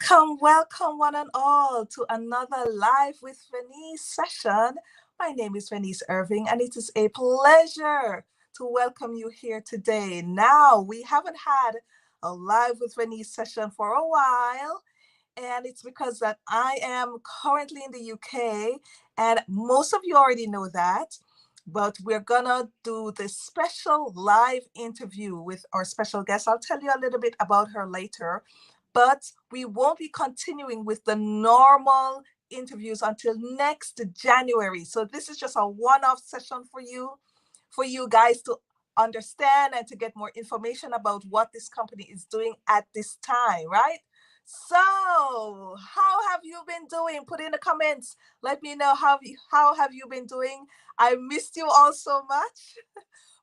Welcome one and all to another Live with Venice session. My name is Venice Irving and it is a pleasure to welcome you here today. Now, we haven't had a Live with Venice session for a while, and it's because that I am currently in the UK, and most of you already know that, but we're gonna do this special live interview with our special guest. I'll tell you a little bit about her later, but we won't be continuing with the normal interviews until next January. So this is just a one-off session for you guys to understand and to get more information about what this company is doing at this time, right? So, how have you been doing? Put in the comments. Let me know how have you been doing. I missed you all so much.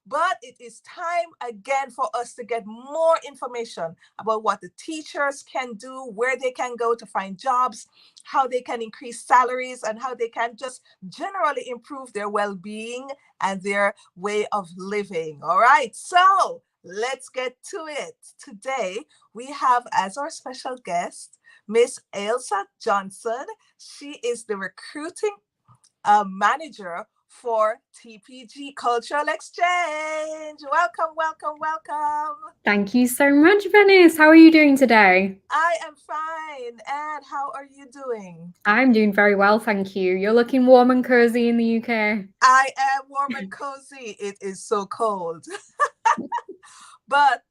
But it is time again for us to get more information about what the teachers can do, where they can go to find jobs, how they can increase salaries, and how they can just generally improve their well-being and their way of living. All right, so let's get to it. Today, we have as our special guest, Miss Ailsa Johnson. She is the recruiting manager for TPG Cultural Exchange. Welcome, welcome, welcome. Thank you so much, Venice. How are you doing today? I am fine. And how are you doing? I'm doing very well, thank you. You're looking warm and cozy in the UK. I am warm and cozy. It is so cold. But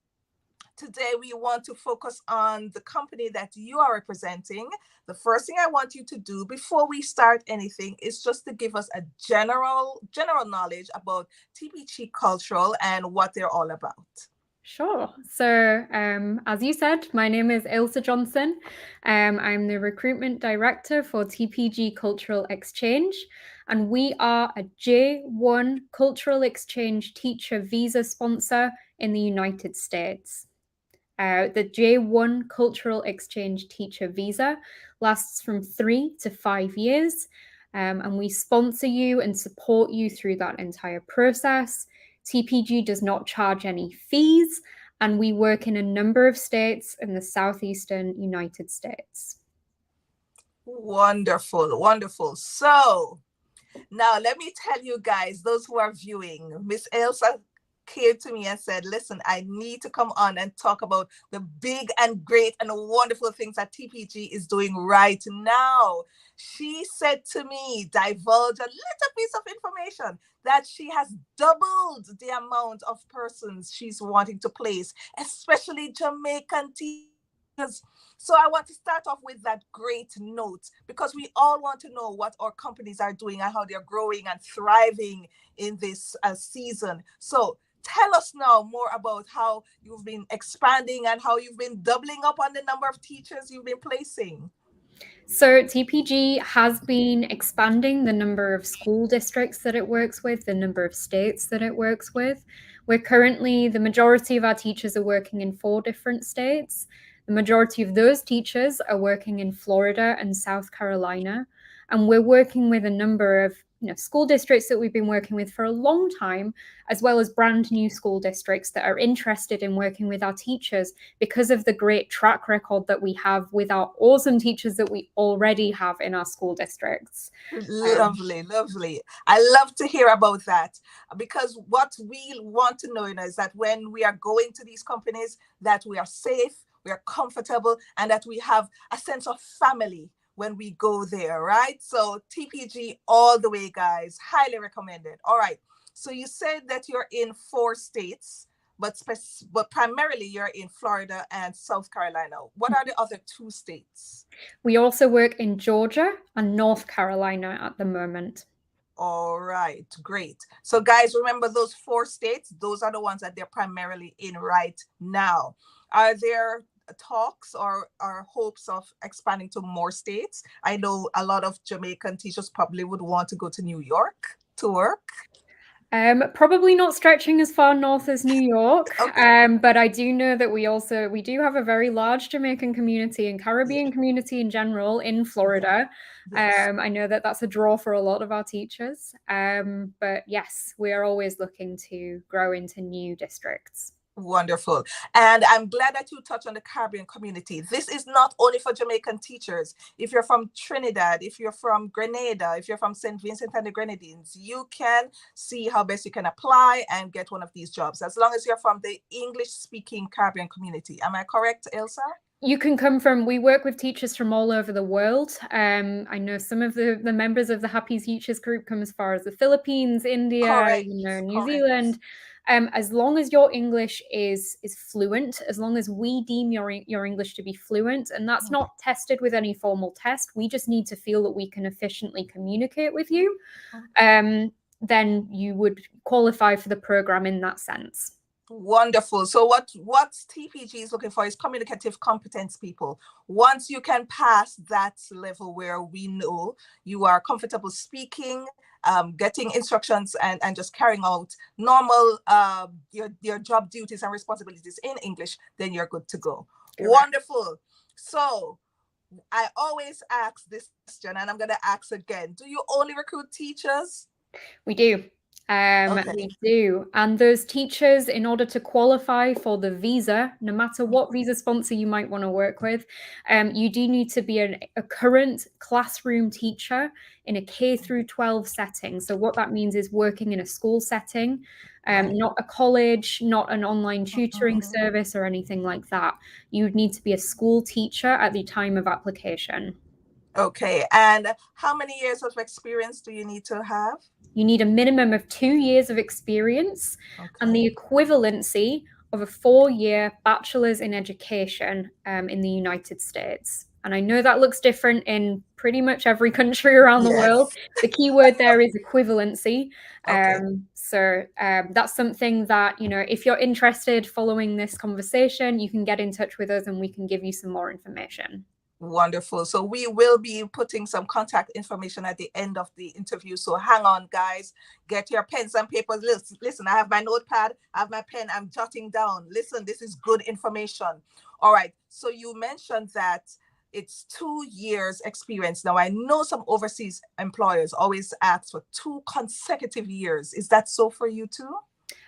today we want to focus on the company that you are representing. The first thing I want you to do before we start anything is just to give us a general knowledge about TPG Cultural and what they're all about. Sure. So, as you said, my name is Ailsa Johnson. I'm the recruitment director for TPG Cultural Exchange, and we are a J1 Cultural Exchange teacher visa sponsor in the United States. The J1 Cultural Exchange teacher visa lasts from 3 to 5 years, and we sponsor you and support you through that entire process. TPG does not charge any fees, and we work in a number of states in the southeastern United States. Wonderful, wonderful. So now let me tell you guys, those who are viewing, Miss Ailsa came to me and said, listen, I need to come on and talk about the big and great and wonderful things that TPG is doing right now. She said to me, divulge a little piece of information that she has doubled the amount of persons she's wanting to place, especially Jamaican teachers. So I want to start off with that great note because we all want to know what our companies are doing and how they're growing and thriving in this season. So tell us now more about how you've been expanding and how you've been doubling up on the number of teachers you've been placing. So TPG has been expanding the number of school districts that it works with, the number of states that it works with. We're currently, the majority of our teachers are working in 4 different states. The majority of those teachers are working in Florida and South Carolina. And we're working with a number of school districts that we've been working with for a long time, as well as brand new school districts that are interested in working with our teachers because of the great track record that we have with our awesome teachers that we already have in our school districts. Lovely, lovely. I love to hear about that because what we want to know is that when we are going to these companies, that we are safe, we are comfortable, and that we have a sense of family when we go there, right? So TPG all the way, guys. Highly recommended. All right. So you said that you're in 4 states, but primarily you're in Florida and South Carolina. What are the other 2 states? We also work in Georgia and North Carolina at the moment. All right, great. So guys, remember those 4 states, those are the ones that they're primarily in right now. Are there talks or hopes of expanding to more states? I know a lot of Jamaican teachers probably would want to go to New York to work. Probably not stretching as far north as New York, Okay. but I do know that we do have a very large Jamaican community and Caribbean community in general in Florida. Yes. I know that that's a draw for a lot of our teachers, but yes, we are always looking to grow into new districts. Wonderful. And I'm glad that you touched on the Caribbean community. This is not only for Jamaican teachers. If you're from Trinidad, if you're from Grenada, if you're from St. Vincent and the Grenadines, you can see how best you can apply and get one of these jobs, as long as you're from the English-speaking Caribbean community. Am I correct, Ailsa? You can come from, we work with teachers from all over the world. I know some of the members of the Happy Teachers group come as far as the Philippines, India, Correct. New Correct. Zealand. As long as your English is fluent, as long as we deem your English to be fluent, and that's not tested with any formal test, we just need to feel that we can efficiently communicate with you, then you would qualify for the program in that sense. Wonderful. So what TPG is looking for is communicative competence people. Once you can pass that level where we know you are comfortable speaking, getting instructions and just carrying out normal your job duties and responsibilities in English, then you're good to go. Correct. Wonderful. So I always ask this question, and I'm going to ask again. Do you only recruit teachers? We do. We do. And those teachers, in order to qualify for the visa, no matter what visa sponsor you might want to work with, you do need to be a current classroom teacher in a K through 12 setting. So what that means is working in a school setting, not a college, not an online tutoring service or anything like that. You would need to be a school teacher at the time of application. Okay. And how many years of experience do you need to have? You need a minimum of 2 years of experience and the equivalency of a 4-year bachelor's in education in the United States. And I know that looks different in pretty much every country around the world. The key word there is equivalency. So that's something that, if you're interested following this conversation, you can get in touch with us and we can give you some more information. Wonderful. So we will be putting some contact information at the end of the interview. So hang on, guys. Get your pens and papers. Listen, I have my notepad. I have my pen. I'm jotting down. Listen, this is good information. All right. So you mentioned that it's 2 years experience. Now, I know some overseas employers always ask for 2 consecutive years. Is that so for you too?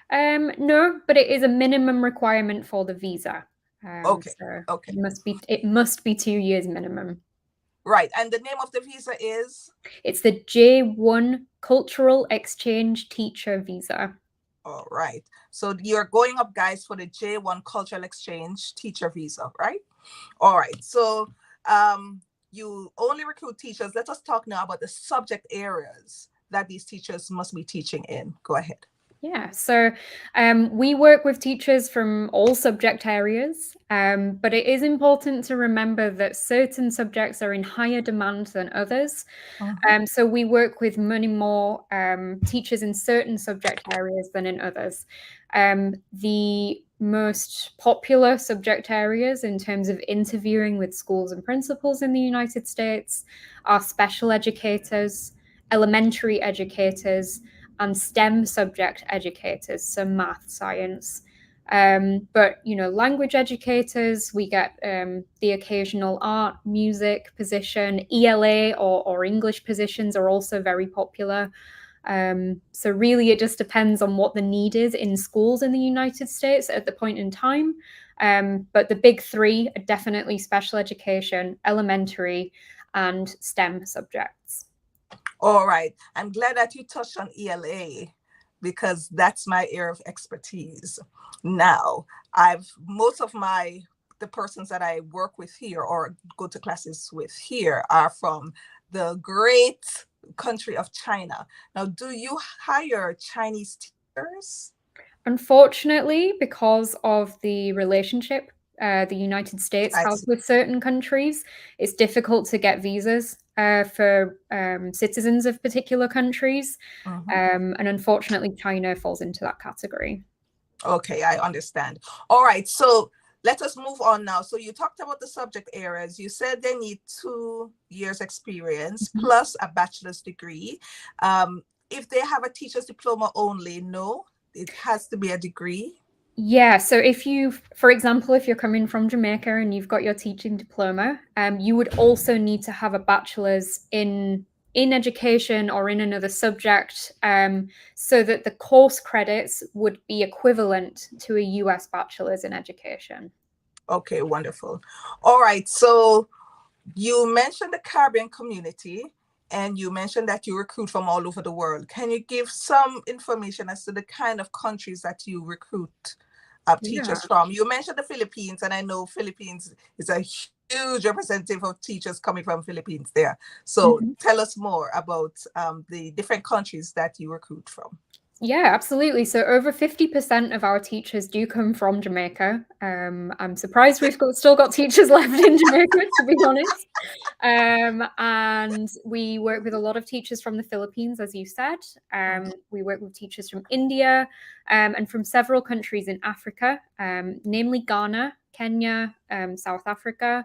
No, but it is a minimum requirement for the visa. So it must be 2 years minimum. Right. And the name of the visa is? It's the J1 Cultural Exchange Teacher Visa. All right. So you're going up, guys, for the J1 Cultural Exchange Teacher Visa, right? All right. So you only recruit teachers. Let us talk now about the subject areas that these teachers must be teaching in. Go ahead. Yeah, so we work with teachers from all subject areas, but it is important to remember that certain subjects are in higher demand than others. So we work with many more teachers in certain subject areas than in others. The most popular subject areas in terms of interviewing with schools and principals in the United States are special educators, elementary educators, and STEM subject educators, so math, science. But, language educators, we get the occasional art, music position, ELA or English positions are also very popular. So really it just depends on what the need is in schools in the United States at the point in time. But the big 3 are definitely special education, elementary, and STEM subjects. All right. I'm glad that you touched on ELA because that's my area of expertise. Now, most of the persons that I work with here or go to classes with here are from the great country of China. Now, do you hire Chinese teachers? Unfortunately, because of the relationship the United States has with certain countries, it's difficult to get visas for citizens of particular countries. And unfortunately, China falls into that category. Okay, I understand. All right, so let us move on now. So you talked about the subject areas. You said they need 2 years experience plus a bachelor's degree. If they have a teacher's diploma only, no, it has to be a degree. Yeah, so for example, if you're coming from Jamaica and you've got your teaching diploma, you would also need to have a bachelor's in in education or in another subject, so that the course credits would be equivalent to a US bachelor's in education. Okay, wonderful. All right, so you mentioned the Caribbean community and you mentioned that you recruit from all over the world. Can you give some information as to the kind of countries that you recruit teachers from? You mentioned the Philippines, and I know Philippines is a huge representative of teachers coming from Philippines there. So tell us more about the different countries that you recruit from. Yeah, absolutely. So over 50% of our teachers do come from Jamaica. I'm surprised we've still got teachers left in Jamaica, to be honest. And we work with a lot of teachers from the Philippines, as you said. We work with teachers from India and from several countries in Africa, namely Ghana, Kenya, South Africa,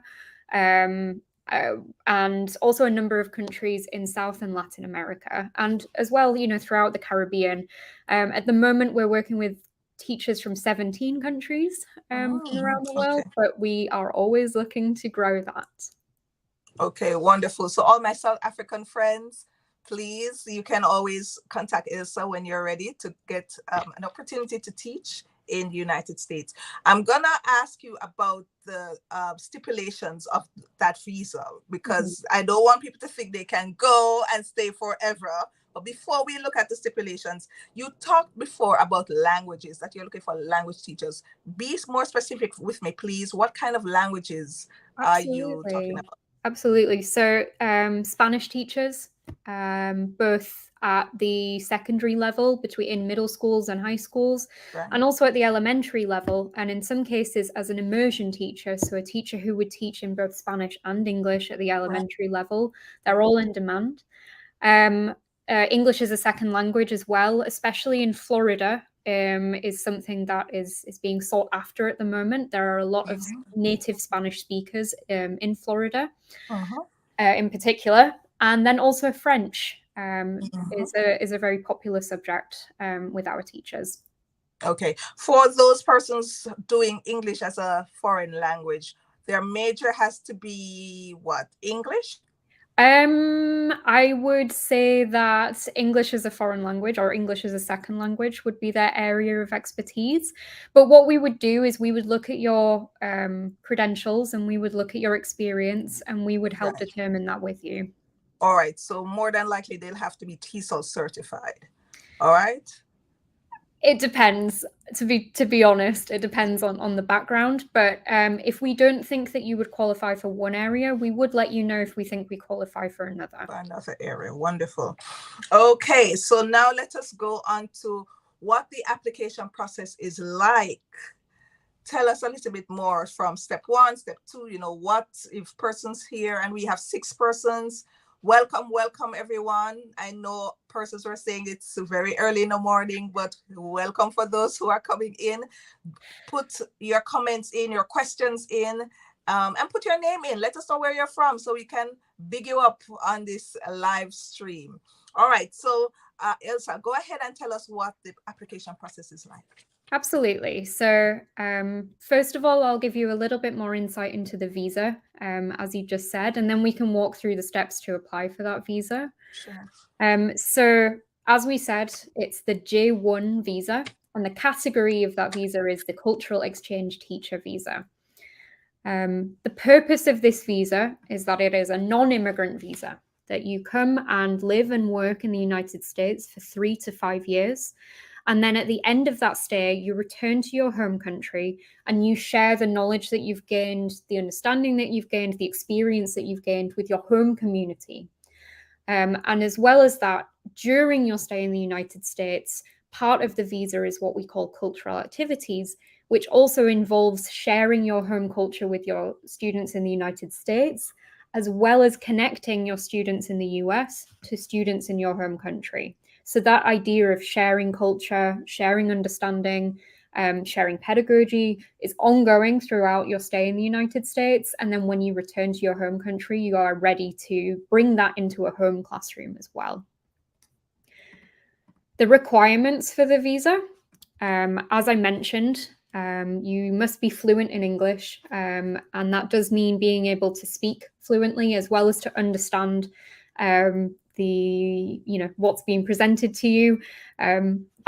and also a number of countries in South and Latin America, and as well, throughout the Caribbean. At the moment, we're working with teachers from 17 countries from around the world, but we are always looking to grow that. Okay, wonderful. So all my South African friends, please, you can always contact Ailsa when you're ready to get an opportunity to teach in the United States. I'm gonna ask you about the stipulations of that visa, because I don't want people to think they can go and stay forever. But before we look at the stipulations, you talked before about languages, that you're looking for language teachers. Be more specific with me, please. What kind of languages are you talking about? Absolutely. So Spanish teachers, both at the secondary level, in middle schools and high schools, and also at the elementary level, and in some cases as an immersion teacher, so a teacher who would teach in both Spanish and English at the elementary level. They're all in demand. English as a second language as well, especially in Florida, is something that is being sought after at the moment. There are a lot of native Spanish speakers in Florida, in particular, and then also French is a very popular subject with our teachers. Okay, for those persons doing English as a foreign language, their major has to be what? English? I would say that English as a foreign language or English as a second language would be their area of expertise. But what we would do is we would look at your credentials and we would look at your experience and we would help determine that with you. All right. So more than likely they'll have to be TESOL certified. All right. It depends, to be honest. It depends on the background. But if we don't think that you would qualify for one area, we would let you know if we think we qualify for another. For another area. Wonderful. Okay, so now let us go on to what the application process is like. Tell us a little bit more from step 1, step 2, what if persons here, and we have 6 persons. Welcome everyone. I know persons were saying it's very early in the morning, but welcome for those who are coming in. Put your comments in, your questions in, and put your name in. Let us know where you're from so we can big you up on this live stream. All right, so Ailsa, go ahead and tell us what the application process is like. Absolutely. So first of all, I'll give you a little bit more insight into the visa, as you just said, and then we can walk through the steps to apply for that visa. Sure. So as we said, it's the J1 visa, and the category of that visa is the Cultural Exchange Teacher visa. The purpose of this visa is that it is a non-immigrant visa, that you come and live and work in the United States for 3 to 5 years. And then at the end of that stay, you return to your home country and you share the knowledge that you've gained, the understanding that you've gained, the experience that you've gained with your home community. And as well as that, during your stay in the United States, part of the visa is what we call cultural activities, which also involves sharing your home culture with your students in the United States, as well as connecting your students in the US to students in your home country. So that idea of sharing culture, sharing understanding, sharing pedagogy is ongoing throughout your stay in the United States. And then when you return to your home country, you are ready to bring that into a home classroom as well. The requirements for the visa, as I mentioned, you must be fluent in English, and that does mean being able to speak fluently as well as to understand what's being presented to you.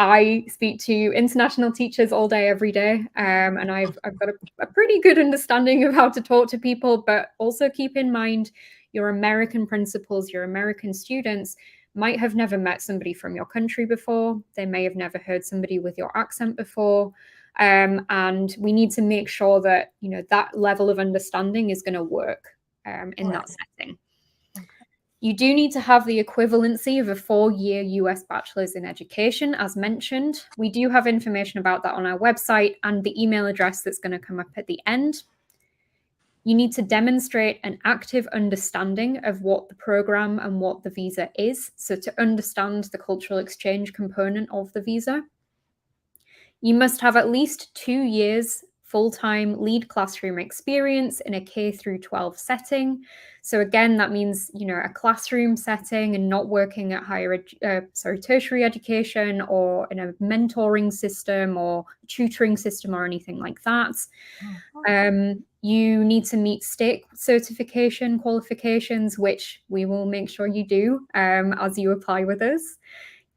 I speak to international teachers all day, every day, and I've got a pretty good understanding of how to talk to people, but also keep in mind your American principals, your American students might have never met somebody from your country before. They may have never heard somebody with your accent before. And we need to make sure that, that level of understanding is going to work in that setting. You do need to have the equivalency of a 4-year US bachelor's in education, as mentioned. We do have information about that on our website and the email address that's going to come up at the end. You need to demonstrate an active understanding of what the program and what the visa is, so to understand the cultural exchange component of the visa. You must have at least 2 years full-time lead classroom experience in a K through 12 setting. So again, that means, a classroom setting and not working at tertiary education or in a mentoring system or tutoring system or anything like that. You need to meet state certification qualifications, which we will make sure you do as you apply with us.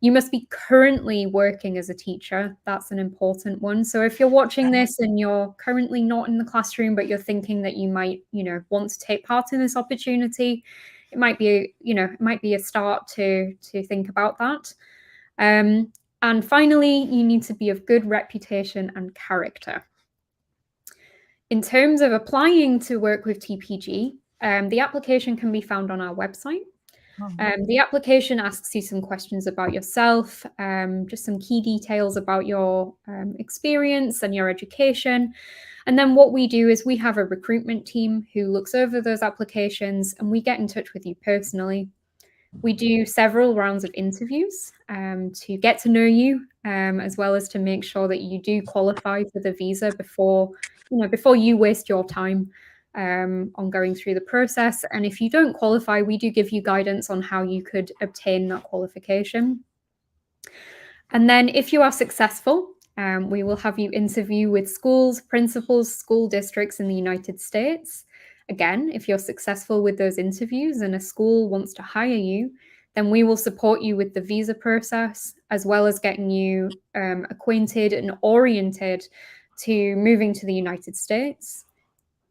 You must be currently working as a teacher. That's an important one. So if you're watching this and you're currently not in the classroom, but you're thinking that you might, want to take part in this opportunity, it might be, a start to think about that. And finally, you need to be of good reputation and character. In terms of applying to work with TPG, the application can be found on our website. The application asks you some questions about yourself, just some key details about your experience and your education. And then what we do is we have a recruitment team who looks over those applications and we get in touch with you personally. We do several rounds of interviews to get to know you, as well as to make sure that you do qualify for the visa before you waste your time on going through the process. And if you don't qualify, we do give you guidance on how you could obtain that qualification. And then if you are successful, we will have you interview with schools, principals, school districts in the United States. Again, if you're successful with those interviews and a school wants to hire you, then we will support you with the visa process, as well as getting you acquainted and oriented to moving to the United States.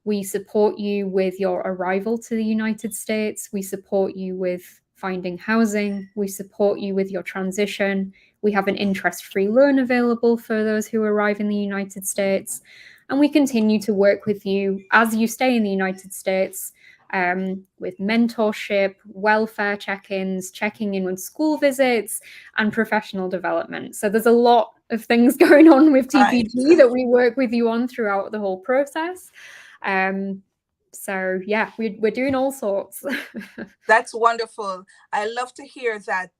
We support you with your arrival to the United States. We support you with finding housing. We support you with your transition. We have an interest-free loan available for those who arrive in the United States. And we continue to work with you as you stay in the United States with mentorship, welfare check-ins, checking in with school visits, and professional development. So there's a lot of things going on with TPG that we work with you on throughout the whole process. So yeah, we're doing all sorts. That's wonderful. I love to hear that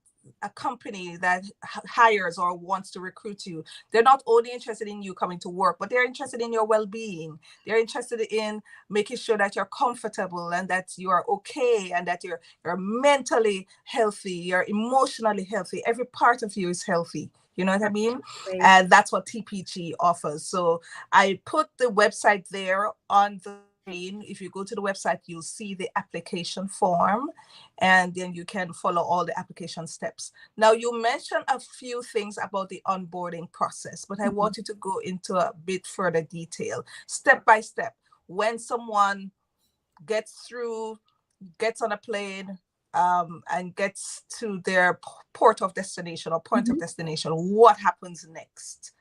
a company that hires or wants to recruit you, they're not only interested in you coming to work, but they're interested in your well-being. They're interested in making sure that you're comfortable and that you are okay and that you're mentally healthy, you're emotionally healthy. Every part of you is healthy. You know what I mean? And that's what TPG offers. So I put the website there on the screen. If you go to the website, you'll see the application form, and then you can follow all the application steps. Now, you mentioned a few things about the onboarding process, but I want you to go into a bit further detail, step by step. When someone gets on a plane, and gets to their port of destination or point of destination, what happens next?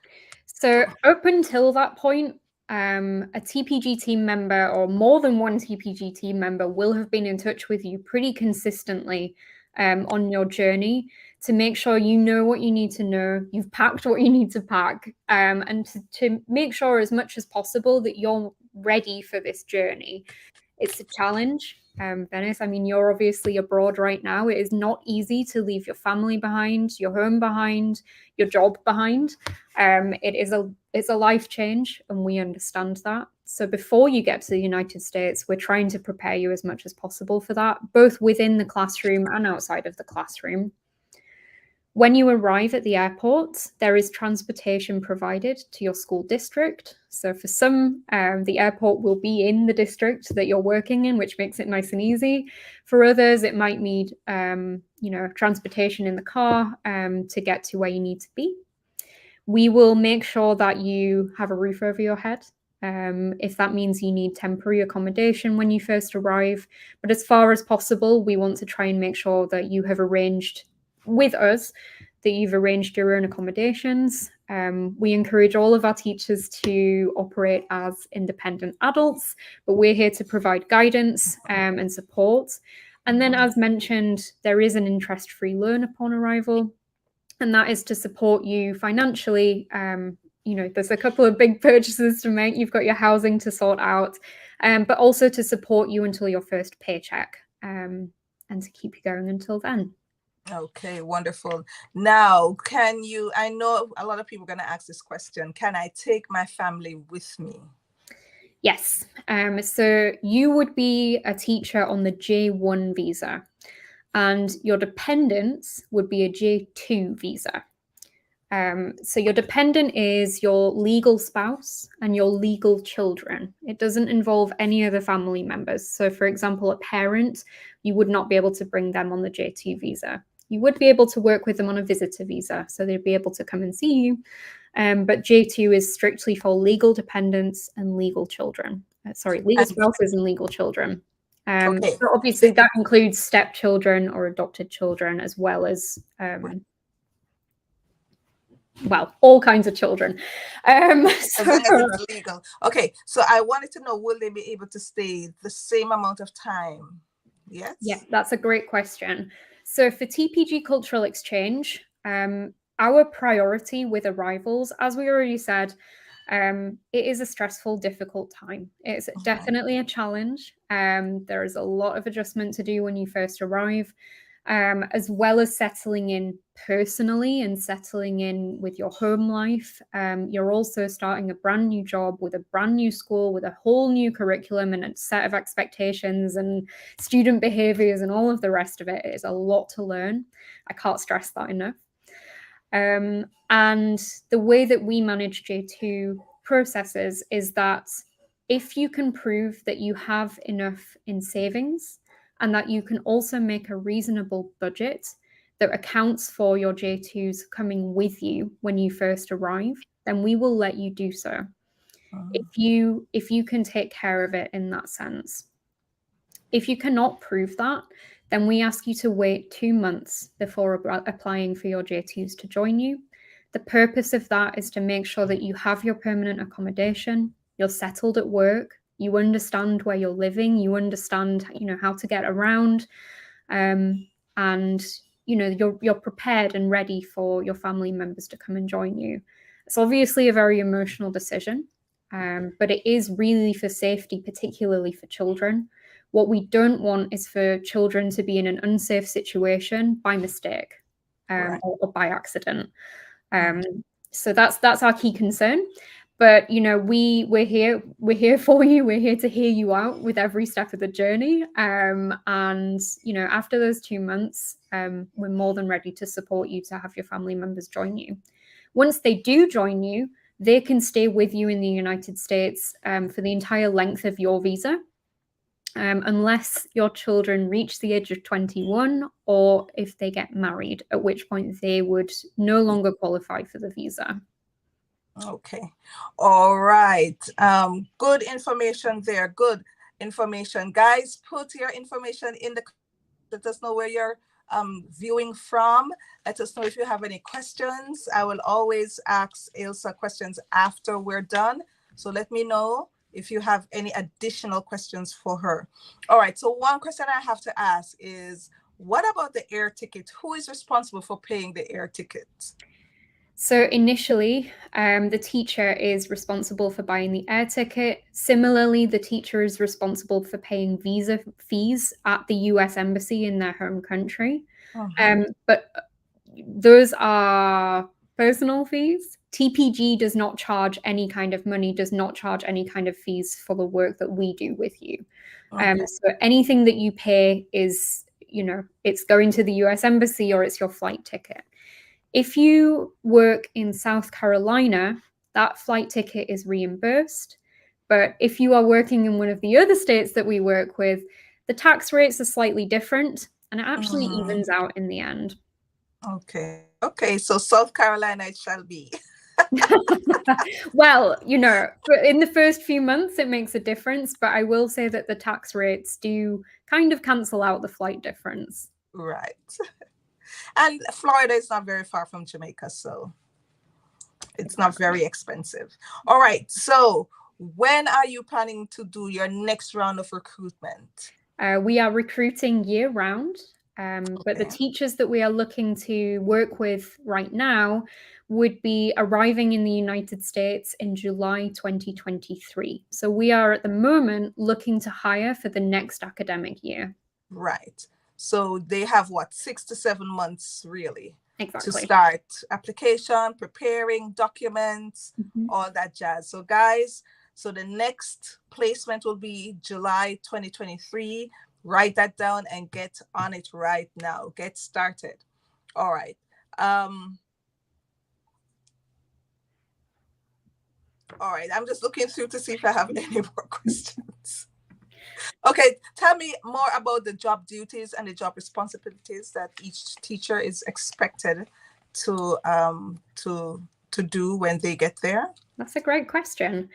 So up until that point, a TPG team member or more than one TPG team member will have been in touch with you pretty consistently on your journey to make sure you know what you need to know, you've packed what you need to pack, and to make sure as much as possible that you're ready for this journey. It's a challenge. Venice, I mean, you're obviously abroad right now. It is not easy to leave your family behind, your home behind, your job behind. It's a life change, and we understand that. So before you get to the United States, we're trying to prepare you as much as possible for that, both within the classroom and outside of the classroom. When you arrive at the airport, there is transportation provided to your school district. So for some, the airport will be in the district that you're working in, which makes it nice and easy. For others, it might need, transportation in the car to get to where you need to be. We will make sure that you have a roof over your head. If that means you need temporary accommodation when you first arrive. But as far as possible, we want to try and make sure that you have arranged with us, that you've arranged your own accommodations. We encourage all of our teachers to operate as independent adults, but we're here to provide guidance and support. And then, as mentioned, there is an interest-free loan upon arrival, and that is to support you financially. There's a couple of big purchases to make. You've got your housing to sort out, but also to support you until your first paycheck, and to keep you going until then. Okay, wonderful. Now, I know a lot of people are going to ask this question, can I take my family with me? Yes. So you would be a teacher on the J1 visa, and your dependents would be a J2 visa. So your dependent is your legal spouse and your legal children. It doesn't involve any other family members. So for example, a parent, you would not be able to bring them on the J2 visa. You would be able to work with them on a visitor visa, so they'd be able to come and see you. But J2 is strictly for legal dependents and legal children. Legal spouses and legal children. Okay. So obviously that includes stepchildren or adopted children, as well as all kinds of children. As long as it's legal. Okay, so I wanted to know, will they be able to stay the same amount of time? Yes? Yeah, that's a great question. So for TPG Cultural Exchange, our priority with arrivals, as we already said, it is a stressful, difficult time. It's definitely a challenge. There is a lot of adjustment to do when you first arrive, as well as settling in personally and settling in with your home life. You're also starting a brand new job with a brand new school, with a whole new curriculum and a set of expectations and student behaviors and all of the rest of it. It is a lot to learn. I can't stress that enough. And the way that we manage J2 processes is that if you can prove that you have enough in savings and that you can also make a reasonable budget that accounts for your J2s coming with you when you first arrive, then we will let you do so. If you can take care of it in that sense. If you cannot prove that, then we ask you to wait 2 months before applying for your J2s to join you. The purpose of that is to make sure that you have your permanent accommodation, you're settled at work, you understand where you're living, you understand, how to get around, and you're prepared and ready for your family members to come and join you. It's obviously a very emotional decision, but it is really for safety, particularly for children. What we don't want is for children to be in an unsafe situation by mistake, or by accident. So that's our key concern. But we're here for you. We're here to hear you out with every step of the journey. And after those 2 months, we're more than ready to support you to have your family members join you. Once they do join you, they can stay with you in the United States for the entire length of your visa, unless your children reach the age of 21 or if they get married, at which point they would no longer qualify for the visa. Okay. All right. Good information there. Good information. Guys, put your information in the comments. Let us know where you're viewing from. Let us know if you have any questions. I will always ask Ailsa questions after we're done. So let me know if you have any additional questions for her. All right. So one question I have to ask is, what about the air ticket? Who is responsible for paying the air ticket? So initially, the teacher is responsible for buying the air ticket. Similarly, the teacher is responsible for paying visa fees at the US Embassy in their home country. But those are personal fees. TPG does not charge any kind of money, does not charge any kind of fees for the work that we do with you. So anything that you pay is, it's going to the US Embassy or it's your flight ticket. If you work in South Carolina, that flight ticket is reimbursed. But if you are working in one of the other states that we work with, the tax rates are slightly different and it actually Mm, evens out in the end. okay. Okay. So South Carolina it shall be. Well, in the first few months, it makes a difference, but I will say that the tax rates do kind of cancel out the flight difference. Right. And Florida is not very far from Jamaica, so it's not very expensive. All right. So when are you planning to do your next round of recruitment? We are recruiting year round, but the Okay. teachers that we are looking to work with right now would be arriving in the United States in July 2023. So we are at the moment looking to hire for the next academic year. Right. So they have what, 6 to 7 months really to Exactly. start application, preparing documents, all that jazz. So guys, so the next placement will be July 2023. Write that down and get on it right now. Get started. All right. All right. I'm just looking through to see if I have any more questions. Okay, tell me more about the job duties and the job responsibilities that each teacher is expected to do when they get there. That's a great question.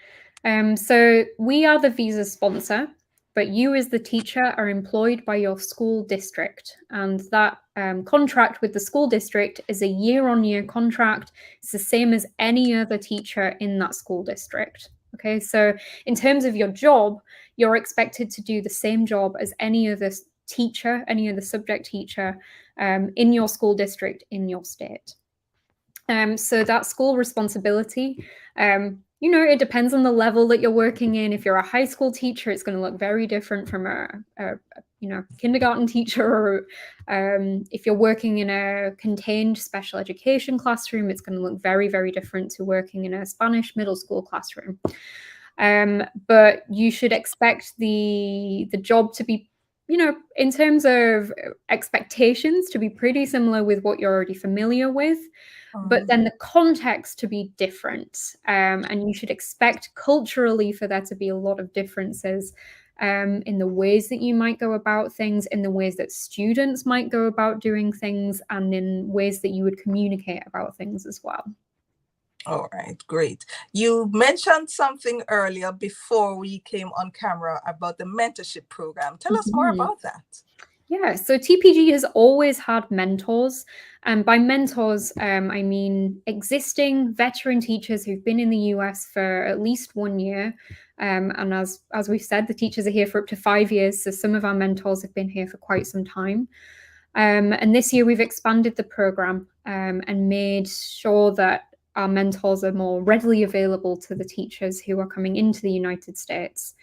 So we are the visa sponsor, but you as the teacher are employed by your school district. And that contract with the school district is a year-on-year contract. It's the same as any other teacher in that school district. Okay, so in terms of your job, you're expected to do the same job as any other teacher, any other subject teacher in your school district, in your state. So that school responsibility, it depends on the level that you're working in. If you're a high school teacher, it's going to look very different from a kindergarten teacher, or if you're working in a contained special education classroom, it's going to look very, very different to working in a Spanish middle school classroom. But you should expect the job to be, in terms of expectations, to be pretty similar with what you're already familiar with. But then the context to be different. And you should expect culturally for there to be a lot of differences in the ways that you might go about things, in the ways that students might go about doing things, and in ways that you would communicate about things as well. All right, great. You mentioned something earlier before we came on camera about the mentorship program. Tell us more about that. Yeah, so TPG has always had mentors. And by mentors, I mean existing veteran teachers who've been in the US for at least 1 year. And as we've said, the teachers are here for up to 5 years. So some of our mentors have been here for quite some time. And this year we've expanded the program and made sure that our mentors are more readily available to the teachers who are coming into the United States.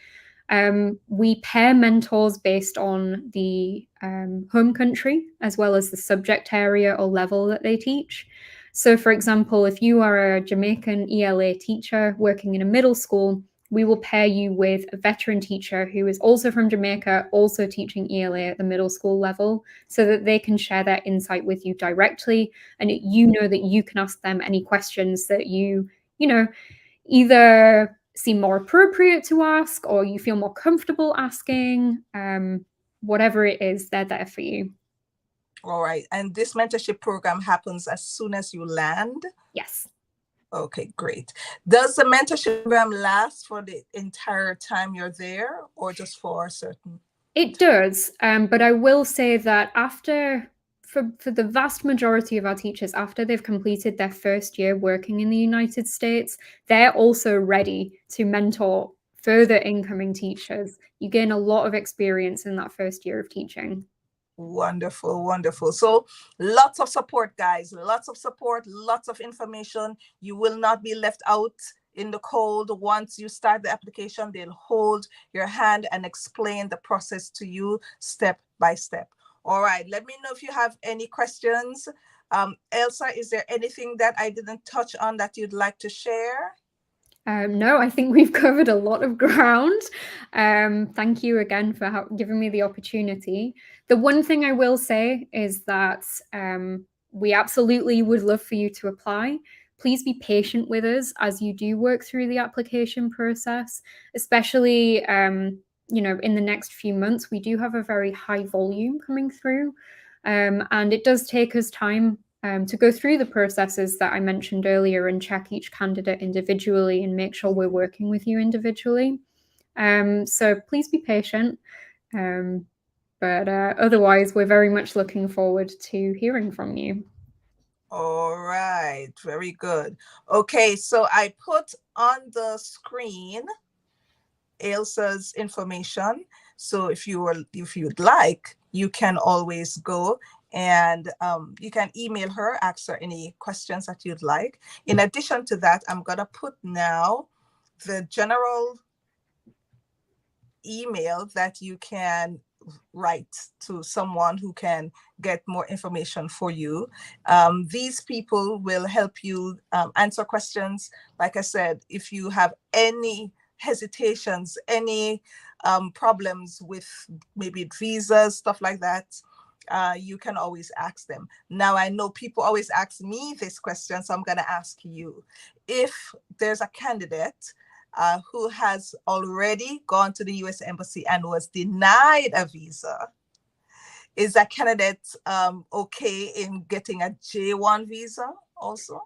We pair mentors based on the home country as well as the subject area or level that they teach. So, for example, if you are a Jamaican ELA teacher working in a middle school, we will pair you with a veteran teacher who is also from Jamaica, also teaching ELA at the middle school level, so that they can share their insight with you directly, and you know that you can ask them any questions that you either seem more appropriate to ask or you feel more comfortable asking. Whatever it is, they're there for you. All right. And this mentorship program happens as soon as you land? Yes. Okay, great. Does the mentorship program last for the entire time you're there, or just for a certain? It does, but I will say that for the vast majority of our teachers, after they've completed their first year working in the United States, they're also ready to mentor further incoming teachers. You gain a lot of experience in that first year of teaching. Wonderful, wonderful. So lots of support, guys, lots of support, lots of information. You will not be left out in the cold. Once you start the application, they'll hold your hand and explain the process to you step by step. All right, let me know if you have any questions. Ailsa, is there anything that I didn't touch on that you'd like to share? No, I think we've covered a lot of ground. Thank you again for giving me the opportunity. The one thing I will say is that we absolutely would love for you to apply. Please be patient with us as you do work through the application process, especially in the next few months. We do have a very high volume coming through, and it does take us time to go through the processes that I mentioned earlier and check each candidate individually and make sure we're working with you individually. So please be patient. But otherwise, we're very much looking forward to hearing from you. All right, very good. Okay, so I put on the screen Ailsa's information. So if you'd like, you can always go and you can email her, ask her any questions that you'd like. In addition to that, I'm gonna put now the general email that you can write to someone who can get more information for you. These people will help you answer questions. Like I said, if you have any hesitations, any problems with maybe visas, stuff like that, you can always ask them. Now, I know people always ask me this question, so I'm going to ask you. If there's a candidate who has already gone to the US Embassy and was denied a visa, is that candidate okay in getting a J1 visa also?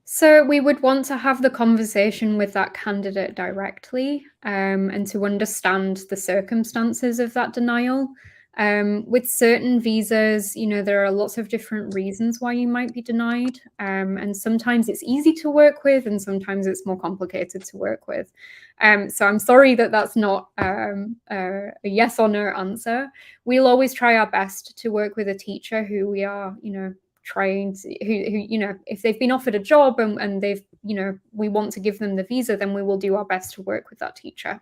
So we would want to have the conversation with that candidate directly and to understand the circumstances of that denial. With certain visas, there are lots of different reasons why you might be denied. And sometimes it's easy to work with and sometimes it's more complicated to work with. So I'm sorry that that's not a yes or no answer. We'll always try our best to work with a teacher who we are, trying to, who if they've been offered a job and they've, we want to give them the visa, then we will do our best to work with that teacher.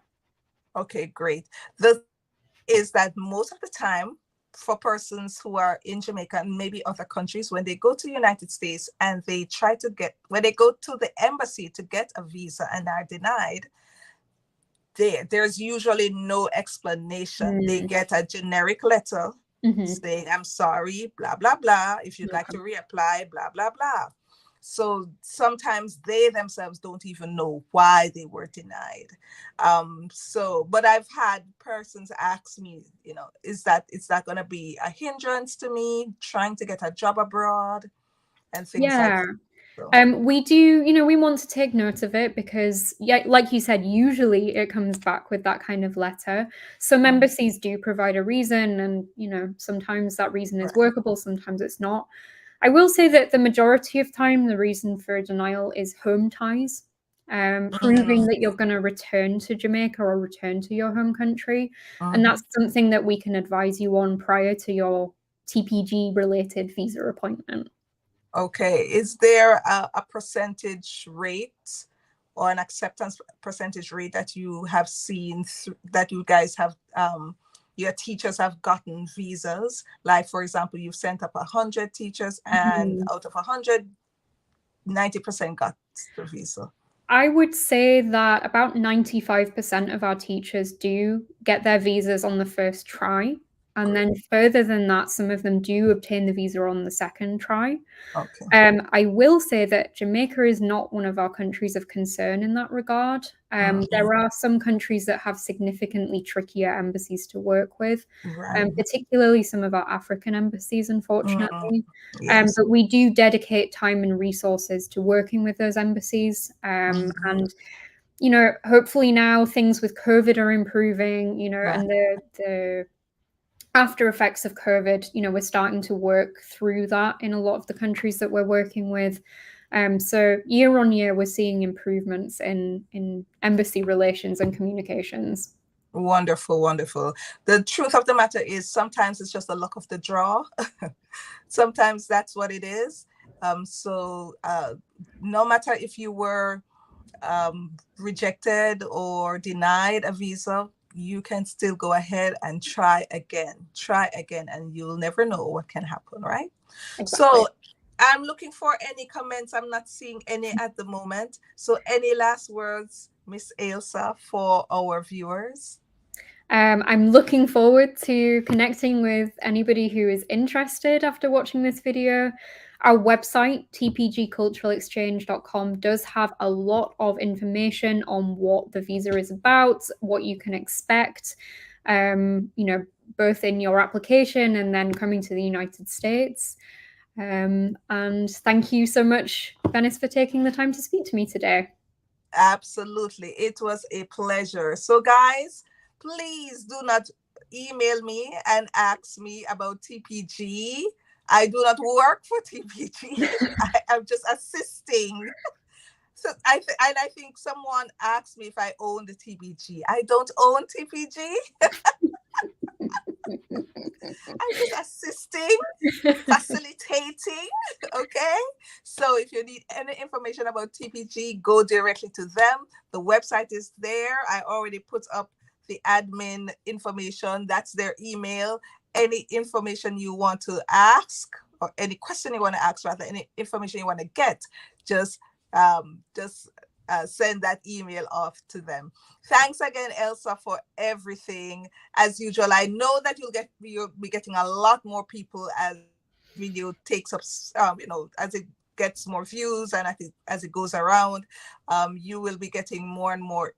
Okay, great. The is that most of the time for persons who are in Jamaica and maybe other countries, when they go to the United States and they try to get, when they go to the embassy to get a visa and are denied, there's usually no explanation. They get a generic letter saying, I'm sorry, blah, blah, blah. If you'd like to reapply, blah, blah, blah. So sometimes they themselves don't even know why they were denied. But I've had persons ask me, is that going to be a hindrance to me trying to get a job abroad and things like that? So. We do, we want to take note of it because, like you said, usually it comes back with that kind of letter. Some embassies do provide a reason, and sometimes that reason is workable, sometimes it's not. I will say that the majority of time, the reason for a denial is home ties, proving that you're going to return to Jamaica or return to your home country. And that's something that we can advise you on prior to your TPG-related visa appointment. Okay. Is there a percentage rate or an acceptance percentage rate that you have seen that you guys have your teachers have gotten visas? Like, for example, you've sent up 100 teachers and out of 100, 90% got the visa. I would say that about 95% of our teachers do get their visas on the first try. And then further than that, some of them do obtain the visa on the second try. Okay. I will say that Jamaica is not one of our countries of concern in that regard. There are some countries that have significantly trickier embassies to work with, particularly some of our African embassies, unfortunately. Yes. But we do dedicate time and resources to working with those embassies. And hopefully now things with COVID are improving, and the after effects of COVID, we're starting to work through that in a lot of the countries that we're working with. So year on year, we're seeing improvements in embassy relations and communications. Wonderful, wonderful. The truth of the matter is sometimes it's just the luck of the draw. Sometimes that's what it is. So no matter if you were rejected or denied a visa, you can still go ahead and try again, and you'll never know what can happen, right? Exactly. So I'm looking for any comments. I'm not seeing any at the moment. So any last words, Miss Ailsa, for our viewers? I'm looking forward to connecting with anybody who is interested after watching this video. Our website, tpgculturalexchange.com, does have a lot of information on what the visa is about, what you can expect, both in your application and then coming to the United States. And thank you so much, Venice, for taking the time to speak to me today. Absolutely. It was a pleasure. So guys, please do not email me and ask me about TPG. I do not work for TPG. I am just assisting. So I think someone asked me if I own the TPG. I don't own TPG. I'm just assisting, facilitating. Okay. So if you need any information about TPG, go directly to them. The website is there. I already put up the admin information. That's their email. Any information you want to ask, or any question you want to ask, rather, any information you want to get, just send that email off to them. Thanks again, Ailsa, for everything. As usual, I know that you'll be getting a lot more people as video takes up, as it gets more views and as it goes around, you will be getting more and more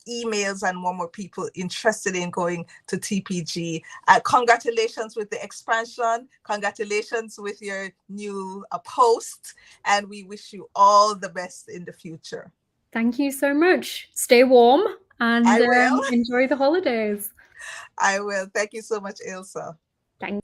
emails and more people interested in going to TPG. Congratulations with the expansion. Congratulations with your new post. And we wish you all the best in the future. Thank you so much. Stay warm and enjoy the holidays. I will. Thank you so much, Ailsa. Thank you.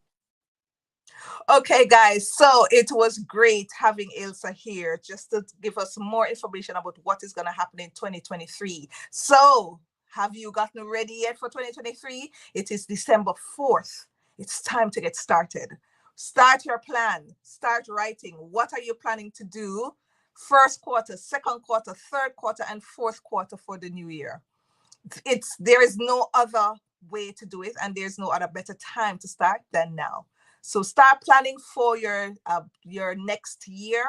Okay, guys, so it was great having Ailsa here just to give us more information about what is going to happen in 2023. So, have you gotten ready yet for 2023? It is December 4th. It's time to get started. Start your plan. Start writing. What are you planning to do? First quarter, second quarter, third quarter, and fourth quarter for the new year. There is no other way to do it, and there's no other better time to start than now. So start planning for your next year.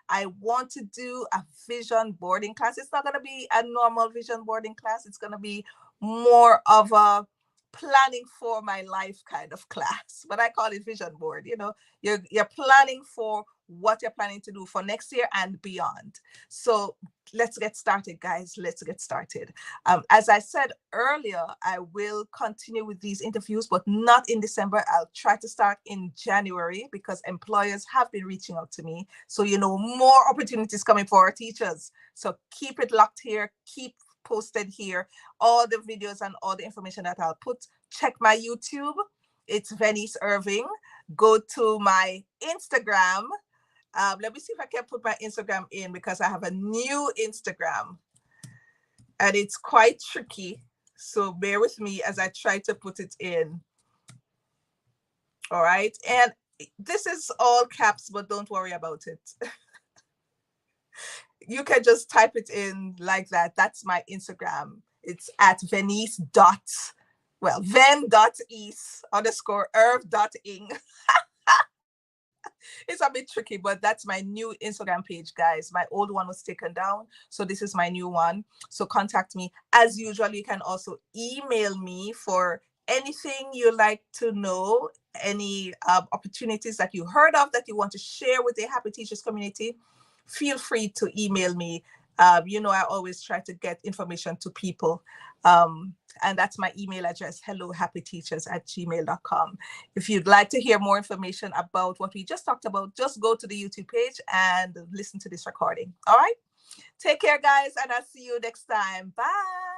I want to do a vision boarding class. It's not going to be a normal vision boarding class. It's going to be more of a planning for my life kind of class, but I call it vision board. You're planning for what you're planning to do for next year and beyond. So let's get started, guys. Let's get started. As I said earlier, I will continue with these interviews, but not in December. I'll try to start in January because employers have been reaching out to me. So, more opportunities coming for our teachers. So keep it locked here. Keep posted here. All the videos and all the information that I'll put. Check my YouTube. It's Venice Irving. Go to my Instagram. Let me see if I can put my Instagram in because I have a new Instagram and it's quite tricky. So bear with me as I try to put it in. All right. And this is all caps, but don't worry about it. You can just type it in like that. That's my Instagram. It's at ven.is_irv.ing. It's a bit tricky, but that's my new Instagram page, guys. My old one was taken down, so this is my new one. So contact me. As usual, you can also email me for anything you like to know, any opportunities that you heard of that you want to share with the Happy Teachers community. Feel free to email me. I always try to get information to people. And that's my email address, hellohappyteachers@gmail.com. If you'd like to hear more information about what we just talked about, just go to the YouTube page and listen to this recording. All right. Take care, guys, and I'll see you next time. Bye.